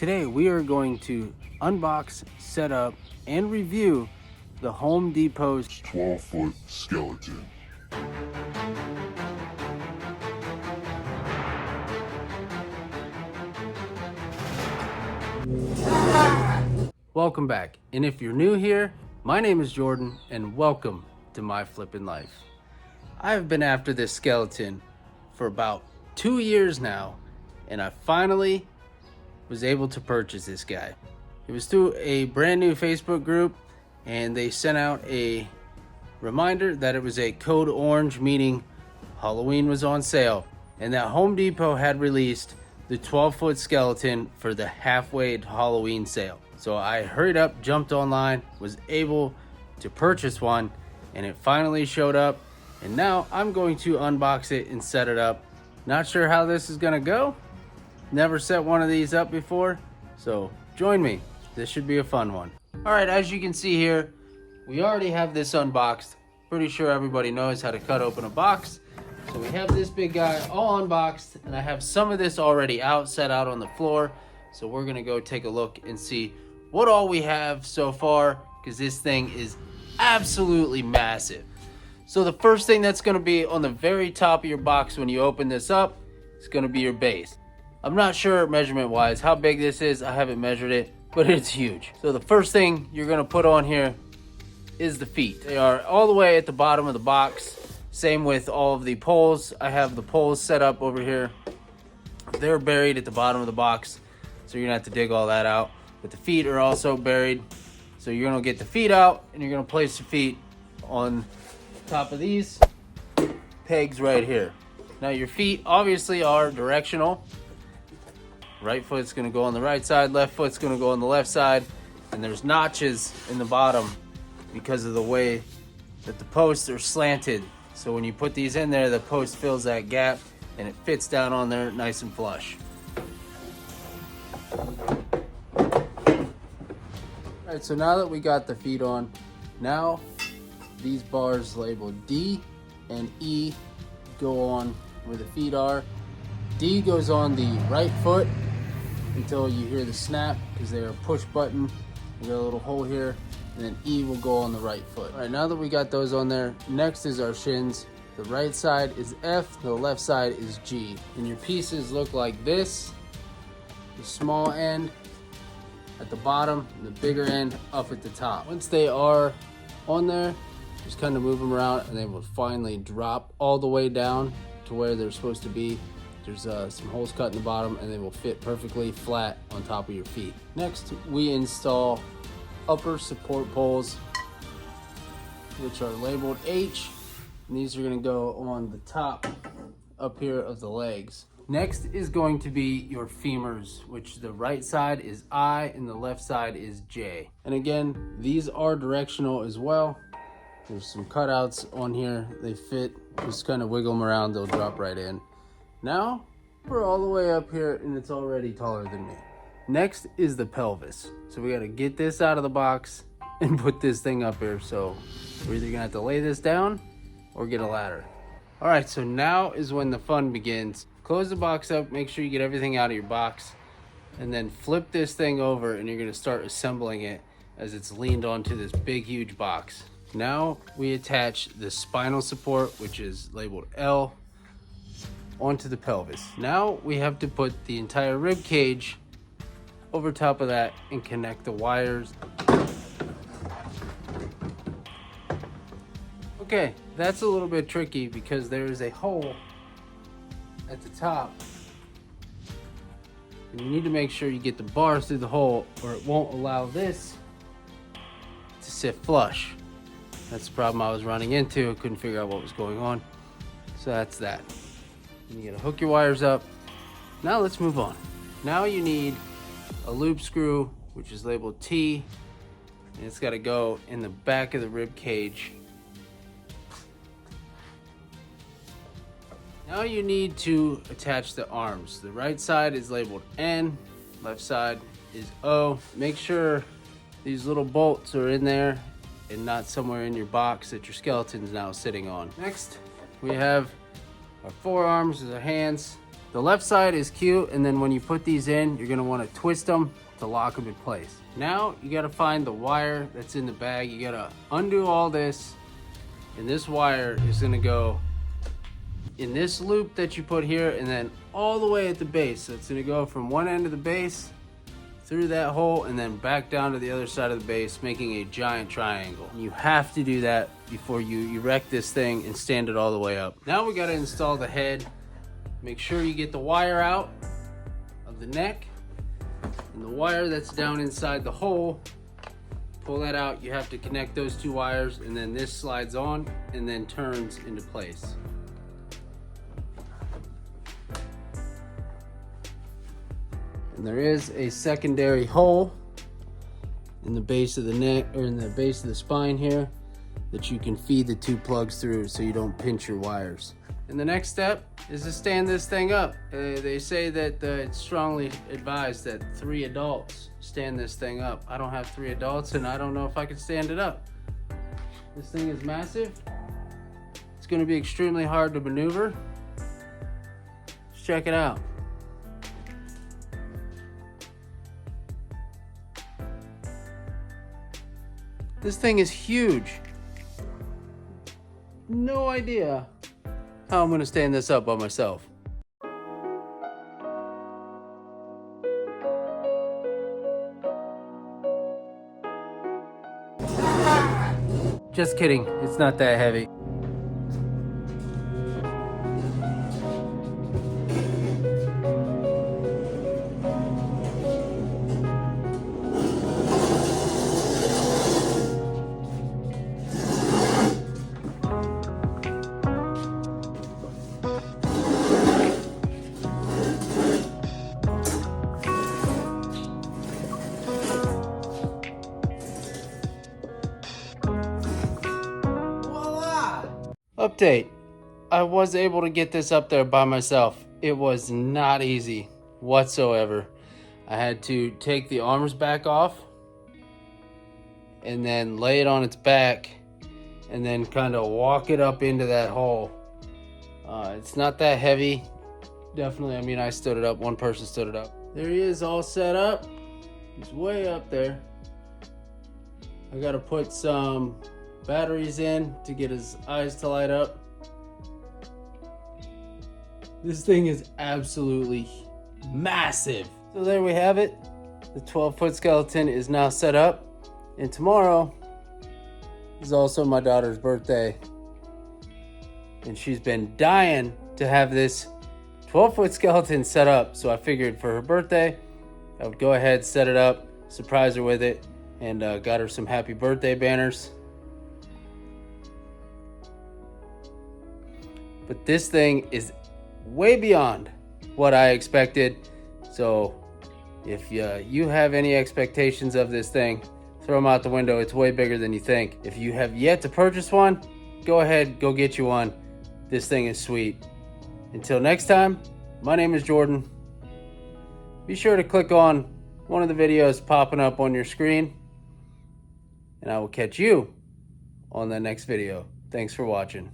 Today we are going to unbox, set up, and review the Home Depot's 12-foot skeleton. Welcome back, and if you're new here, my name is Jordan, and welcome to my flippin' life. I have been after this skeleton for about 2 years now, and I finally was able to purchase this guy. It was through a brand new Facebook group, and they sent out a reminder that it was a code orange, meaning Halloween was on sale, and that Home Depot had released the 12-foot skeleton for the halfway Halloween sale. So I hurried up, jumped online, was able to purchase one, and it finally showed up, and now I'm going to unbox it and set it up. Not sure how this is gonna go. Never set one of these up before, so join me. This should be a fun one. All right, as you can see here, we already have this unboxed. Pretty sure everybody knows how to cut open a box. So we have this big guy all unboxed, and I have some of this already out, set out on the floor. So we're gonna go take a look and see what all we have so far, because this thing is absolutely massive. So the first thing that's gonna be on the very top of your box when you open this up is gonna be your base. I'm not sure measurement wise how big this is. I haven't measured it, but it's huge. So the first thing you're gonna put on here is the feet. They are all the way at the bottom of the box. Same with all of the poles. I have the poles set up over here. They're buried at the bottom of the box, so you're gonna have to dig all that out. But the feet are also buried. So you're gonna get the feet out, and you're gonna place the feet on top of these pegs right here. Now your feet obviously are directional. Right foot's gonna go on the right side, left foot's gonna go on the left side, and there's notches in the bottom because of the way that the posts are slanted. So when you put these in there, the post fills that gap and it fits down on there nice and flush. All right, so now that we got the feet on, now these bars labeled D and E go on where the feet are. D goes on the right foot until you hear the snap, because they are push button. You got a little hole here, and then E will go on the right foot. All right, now that we got those on there, next is our shins. The right side is F, the left side is G. And your pieces look like this. The small end at the bottom, and the bigger end up at the top. Once they are on there, just kind of move them around, and they will finally drop all the way down to where they're supposed to be. There's some holes cut in the bottom, and they will fit perfectly flat on top of your feet. Next, we install upper support poles, which are labeled H, and these are going to go on the top up here of the legs. Next is going to be your femurs, which the right side is I and the left side is J. And again, these are directional as well. There's some cutouts on here. They fit. Just kind of wiggle them around, they'll drop right in. Now we're all the way up here, and it's already taller than me. Next is the pelvis. So we got to get this out of the box and put this thing up here. So we're either gonna have to lay this down or get a ladder. All right, so now is when the fun begins. Close the box up, make sure you get everything out of your box, and then flip this thing over, and you're gonna start assembling it as it's leaned onto this big, huge box. Now we attach the spinal support, which is labeled L, onto the pelvis. Now we have to put the entire rib cage over top of that and connect the wires. Okay, that's a little bit tricky because there is a hole at the top, and you need to make sure you get the bars through the hole, or it won't allow this to sit flush. That's the problem I was running into. I couldn't figure out what was going on. So that's that. You gotta hook your wires up. Now let's move on. Now you need a loop screw, which is labeled T, and it's got to go in the back of the rib cage. Now you need to attach the arms. The right side is labeled N, left side is O. Make sure these little bolts are in there and not somewhere in your box that your skeleton's now sitting on. Next, we have our forearms as our hands. The left side is cute, and then when you put these in, you're gonna wanna twist them to lock them in place. Now, you gotta find the wire that's in the bag. You gotta undo all this, and this wire is gonna go in this loop that you put here, and then all the way at the base. So it's gonna go from one end of the base through that hole and then back down to the other side of the base, making a giant triangle. You have to do that before you erect this thing and stand it all the way up. Now we gotta install the head. Make sure you get the wire out of the neck and the wire that's down inside the hole. Pull that out. You have to connect those two wires, and then this slides on and then turns into place. And there is a secondary hole in the base of the neck, or in the base of the spine here, that you can feed the two plugs through so you don't pinch your wires. And the next step is to stand this thing up. They say that it's strongly advised that 3 adults stand this thing up. I don't have 3 adults, and I don't know if I can stand it up. This thing is massive. It's gonna be extremely hard to maneuver. Let's check it out. This thing is huge. No idea how I'm gonna stand this up by myself. Just kidding, it's not that heavy. Update. I was able to get this up there by myself. It was not easy whatsoever. I had to take the arms back off and then lay it on its back and then kind of walk it up into that hole. It's not that heavy. Definitely, I mean, I stood it up. One person stood it up. There he is, all set up. He's way up there. I gotta put some batteries in to get his eyes to light up. This thing is absolutely massive. So there we have it. The 12-foot skeleton is now set up, and tomorrow is also my daughter's birthday, and she's been dying to have this 12-foot skeleton set up. So I figured for her birthday I would go ahead, set it up, surprise her with it, and got her some happy birthday banners. But this thing is way beyond what I expected. So if you have any expectations of this thing, throw them out the window. It's way bigger than you think. If you have yet to purchase one, go ahead, go get you one. This thing is sweet. Until next time, my name is Jordan. Be sure to click on one of the videos popping up on your screen, and I will catch you on the next video. Thanks for watching.